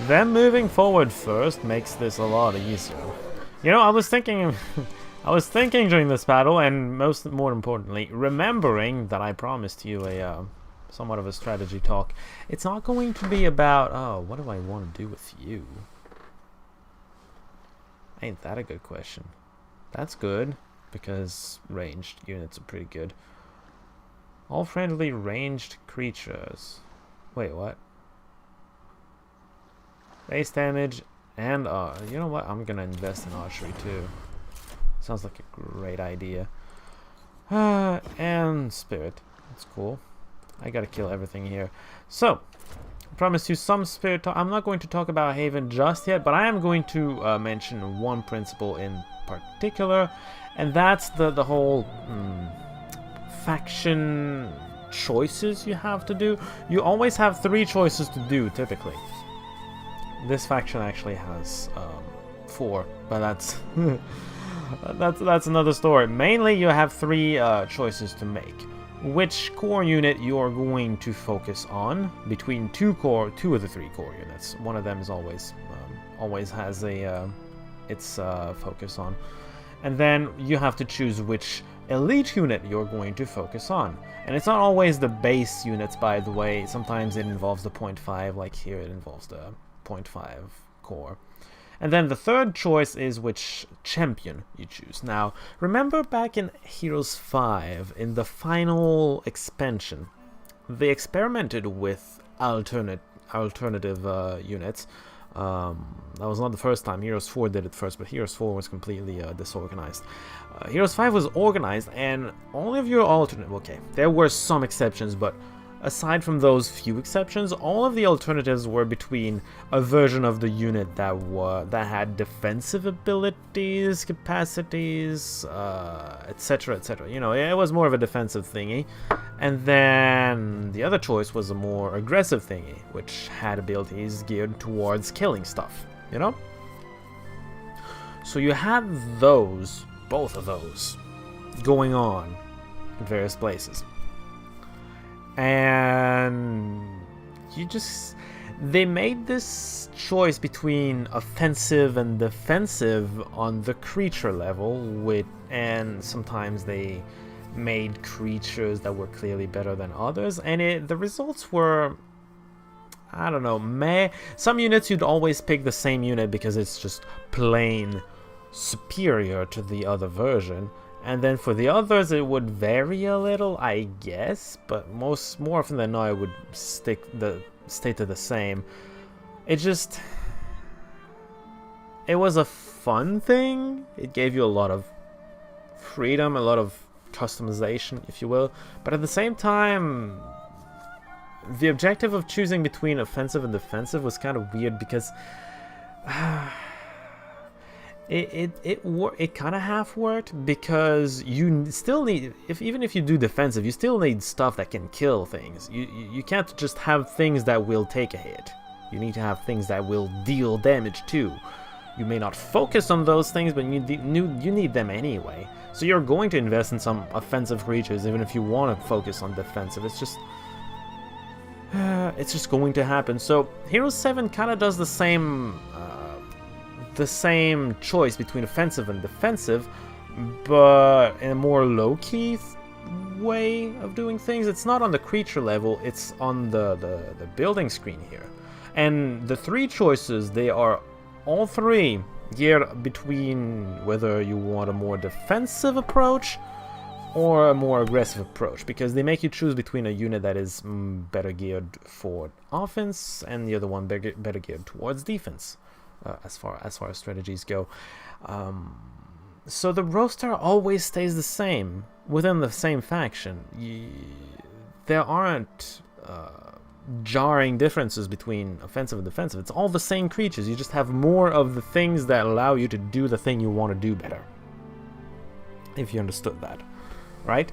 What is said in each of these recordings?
Them moving forward first makes this a lot easier. You know, I was thinking... I was thinking during this battle, and more importantly, remembering that I promised you a somewhat of a strategy talk. It's not going to be about, oh, what do I want to do with you? Ain't that a good question? That's good, because ranged units are pretty good. All friendly ranged creatures. Wait, what? Base damage and, you know what? I'm gonna invest in archery too. Sounds like a great idea. And spirit. That's cool. I gotta kill everything here. So, I promised you some spirit. I'm not going to talk about Haven just yet, but I am going to mention one principle in particular, and that's the whole faction choices you have to do. You always have 3 choices to do, typically. This faction actually has 4, but that's that's another story. Mainly, you have 3 choices to make. Which core unit you are going to focus on between 2 of the 3 core units. One of them is always has a its focus on, and then you have to choose which elite unit you're going to focus on. And it's not always the base units, by the way. Sometimes it involves the 0.5, like here it involves the 0.5 core. And then the third choice is which champion you choose. Now, remember back in Heroes 5, in the final expansion, they experimented with alternative units. That was not the first time. Heroes 4 did it first, but Heroes 4 was completely disorganized. Heroes 5 was organized, and all of your alternate... Okay, there were some exceptions, but aside from those few exceptions, all of the alternatives were between a version of the unit that had defensive abilities, capacities, etc., etc. You know, it was more of a defensive thingy. And then the other choice was a more aggressive thingy, which had abilities geared towards killing stuff, you know? So you had those, both of those, going on in various places. And they made this choice between offensive and defensive on the creature level, and sometimes they made creatures that were clearly better than others, and the results were, I don't know, meh. Some units you'd always pick the same unit because it's just plain superior to the other version. And then for the others, it would vary a little, I guess, but more often than not, it would stay to the same. It was a fun thing. It gave you a lot of freedom, a lot of customization, if you will. But at the same time, the objective of choosing between offensive and defensive was kind of weird because... It kind of half worked, because you still need, even if you do defensive, you still need stuff that can kill things. You can't just have things that will take a hit. You need to have things that will deal damage too. You may not focus on those things, but you need them anyway. So you're going to invest in some offensive creatures, even if you want to focus on defensive. It's just going to happen. So Heroes 7 kind of does the same choice between offensive and defensive, but in a more low-key way of doing things. It's not on the creature level, it's on the building screen here. And the 3 choices, they are all 3 geared between whether you want a more defensive approach or a more aggressive approach, because they make you choose between a unit that is better geared for offense and the other one better geared towards defense. As far as strategies go. So the roster always stays the same within the same faction. There aren't jarring differences between offensive and defensive. It's all the same creatures. You just have more of the things that allow you to do the thing you want to do better. If you understood that, right?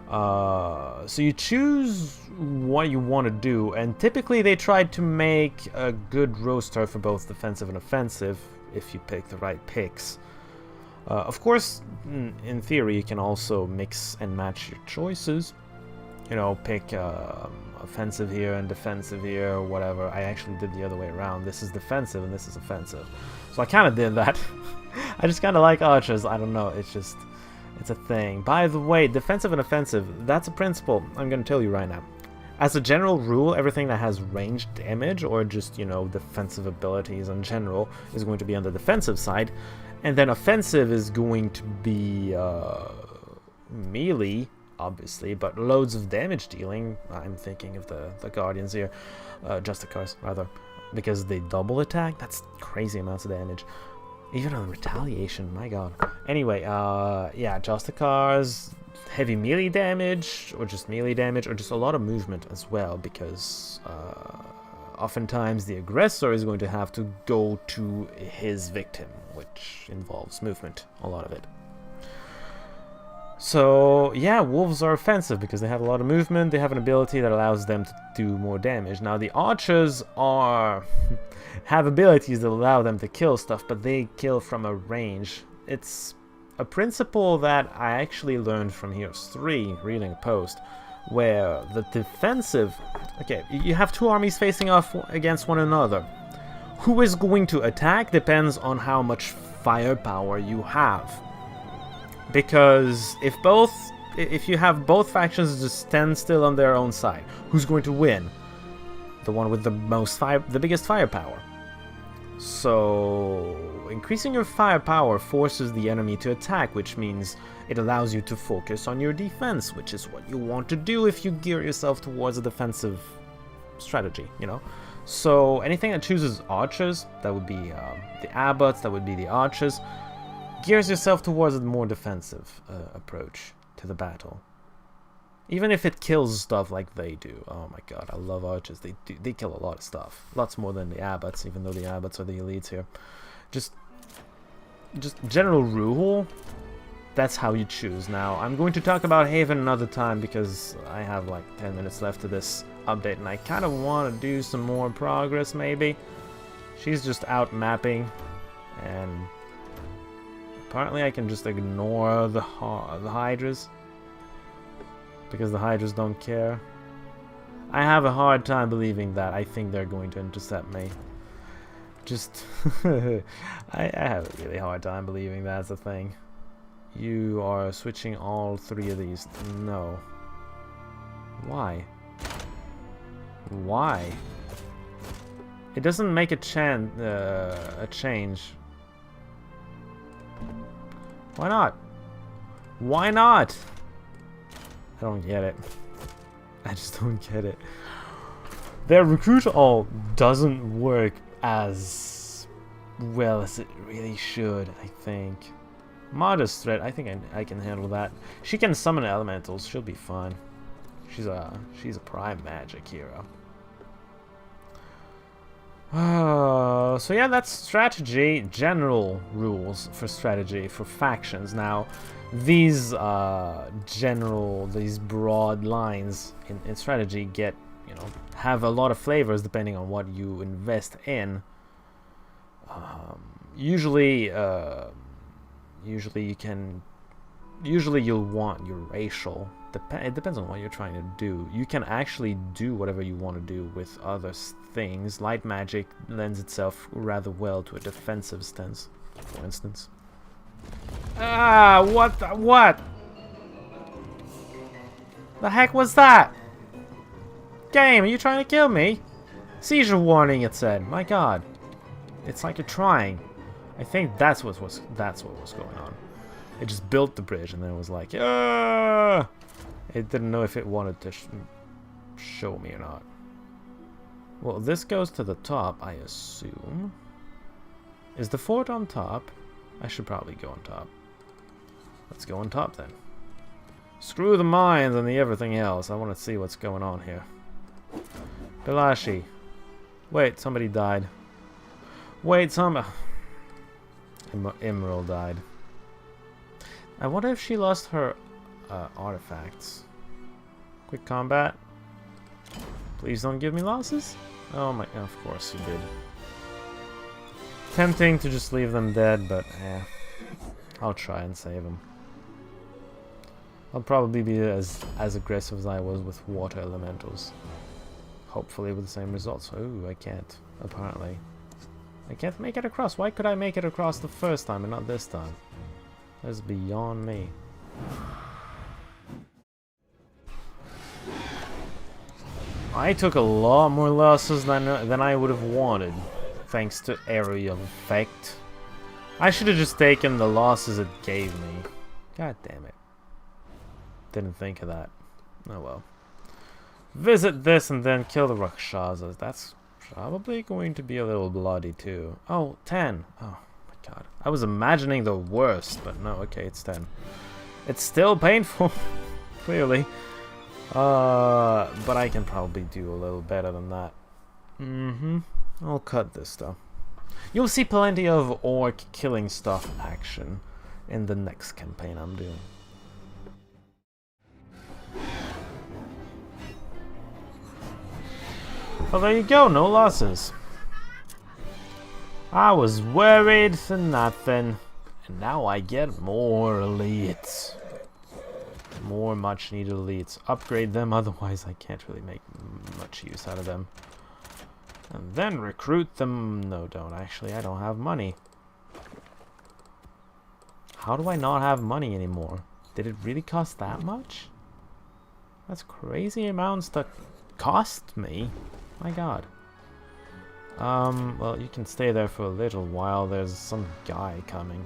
So you choose what you want to do, and typically they tried to make a good roster for both defensive and offensive if you pick the right picks. Of course, in theory, you can also mix and match your choices, you know, pick offensive here and defensive here or whatever. I actually did the other way around. This is defensive and this is offensive. So I kind of did that. I just kind of like archers. I don't know. It's a thing. By the way, defensive and offensive, that's a principle I'm going to tell you right now. As a general rule, everything that has ranged damage or just, you know, defensive abilities in general is going to be on the defensive side. And then offensive is going to be melee, obviously, but loads of damage dealing. I'm thinking of the Guardians here, Justicars rather, because they double attack. That's crazy amounts of damage. Even on retaliation, my god. Anyway, yeah, Justicars, heavy melee damage, or just a lot of movement as well, because oftentimes the aggressor is going to have to go to his victim, which involves movement, a lot of it. So, yeah, wolves are offensive because they have a lot of movement, they have an ability that allows them to do more damage. Now, the archers have abilities that allow them to kill stuff, but they kill from a range. It's a principle that I actually learned from Heroes 3, reading a post, where the defensive... Okay, you have two armies facing off against one another. Who is going to attack depends on how much firepower you have. Because if you have both factions just stand still on their own side, who's going to win? The one with the biggest firepower. So increasing your firepower forces the enemy to attack, which means it allows you to focus on your defense, which is what you want to do if you gear yourself towards a defensive strategy, you know? So anything that chooses archers, that would be the abbots, that would be the archers, gears yourself towards a more defensive approach to the battle. Even if it kills stuff like they do. Oh my god, I love archers. They kill a lot of stuff. Lots more than the abbots, even though the abbots are the elites here. Just general rule, that's how you choose. Now, I'm going to talk about Haven another time because I have like 10 minutes left to this update and I kind of want to do some more progress maybe. She's just out mapping and apparently I can just ignore the Hydras because the Hydras don't care. I have a hard time believing that. I think they're going to intercept me. Just I have a really hard time believing that's a thing. You are switching all three of these. No. Why? Why? It doesn't make a change. Why not? Why not? I don't get it. I just don't get it. Their recruit all doesn't work as well as it really should, I think. Modest threat, I think I can handle that. She can summon elementals, she'll be fine. She's a prime magic hero. So yeah, that's strategy, general rules for strategy for factions. Now, these these broad lines in strategy get, you know, have a lot of flavors depending on what you invest in. Usually you'll want your racial. It depends on what you're trying to do. You can actually do whatever you want to do with other things. Light magic lends itself rather well to a defensive stance, for instance. Ah, what the heck was that? Game, are you trying to kill me? Seizure warning, it said. My god. It's like you're trying. I think that's what was going on. It just built the bridge and then it was like, ah! It didn't know if it wanted to show me or not. Well, this goes to the top, I assume. Is the fort on top? I should probably go on top. Let's go on top then. Screw the mines and the everything else. I want to see what's going on here. Bilashi. Wait, somebody died. Wait, Emerald died. I wonder if she lost her artifacts. Quick combat. Please don't give me losses. Oh my, of course you did. Tempting to just leave them dead, but I'll try and save them. I'll probably be as aggressive as I was with water elementals. Hopefully with the same results. Oh, I can't, apparently. I can't make it across. Why could I make it across the first time and not this time? That's beyond me. I took a lot more losses than I would have wanted, thanks to area effect. I should have just taken the losses it gave me. God damn it. Didn't think of that. Oh well. Visit this and then kill the Rakshasas. That's probably going to be a little bloody too. Oh, 10. Oh my god. I was imagining the worst, but no, okay, it's 10. It's still painful, clearly. But I can probably do a little better than that. I'll cut this though. You'll see plenty of orc killing stuff action in the next campaign I'm doing. Well, there you go, no losses. I was worried for nothing, and now I get more elites. More much needed elites. Upgrade them, otherwise I can't really make much use out of them. And then recruit them. No, don't. Actually, I don't have money. How do I not have money anymore? Did it really cost that much? That's crazy amounts to cost me. My god. Well, you can stay there for a little while. There's some guy coming.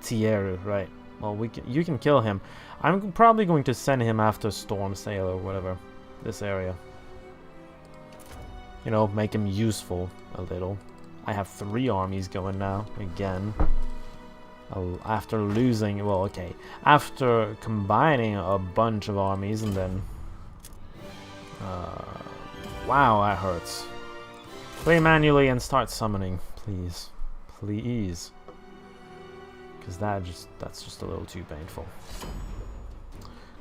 Tieru, right. Well, you can kill him. I'm probably going to send him after Storm Sail or whatever. This area. You know, make him useful a little. I have 3 armies going now, again. After losing, well, okay. After combining a bunch of armies and then... wow, that hurts. Play manually and start summoning, please. Please. Because that's just a little too painful.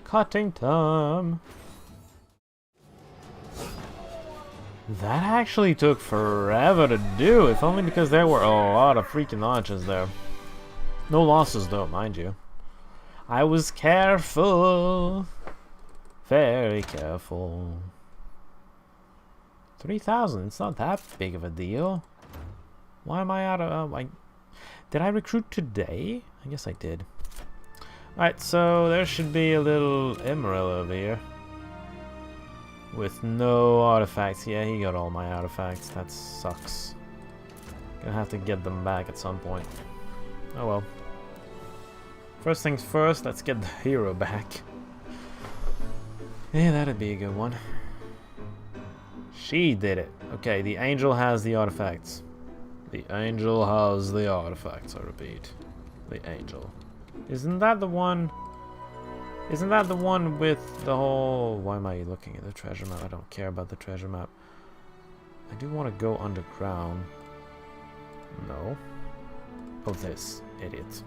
Cutting time. That actually took forever to do, if only because there were a lot of freaking launches there. No losses though, mind you. I was careful. Very careful. 3,000, it's not that big of a deal. Why am I out of... did I recruit today? I guess I did. Alright, so there should be a little Emerald over here. With no artifacts. Yeah, he got all my artifacts. That sucks. Gonna have to get them back at some point. Oh well. First things first, let's get the hero back. Yeah, that'd be a good one. She did it. Okay, the angel has the artifacts. The angel has the artifacts, I repeat. The angel. Isn't that the one... Isn't that the one with the whole... Why am I looking at the treasure map? I don't care about the treasure map. I do want to go underground. No. Oh, this. Idiot.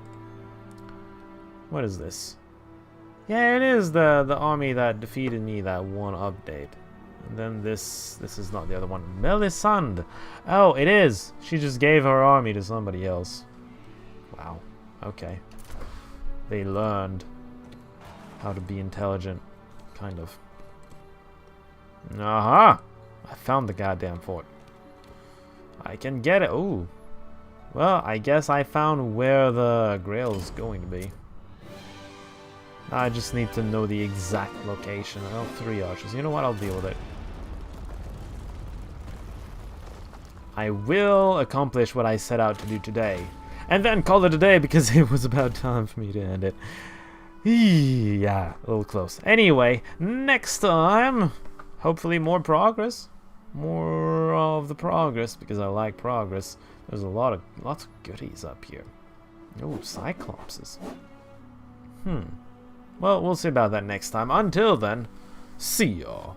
What is this? Yeah, it is the army that defeated me that one update. And then this is not the other one. Melisande! Oh, it is! She just gave her army to somebody else. Wow. Okay. They learned how to be intelligent. Kind of. Aha! I found the goddamn fort. I can get it. Ooh. Well, I guess I found where the grail is going to be. I just need to know the exact location. Oh, 3 archers. You know what? I'll deal with it. I will accomplish what I set out to do today. And then call it a day because it was about time for me to end it. Yeah, a little close. Anyway, next time, hopefully more progress. More of the progress because I like progress. There's lots of goodies up here. Oh, Cyclopses. Well, we'll see about that next time. Until then, see y'all.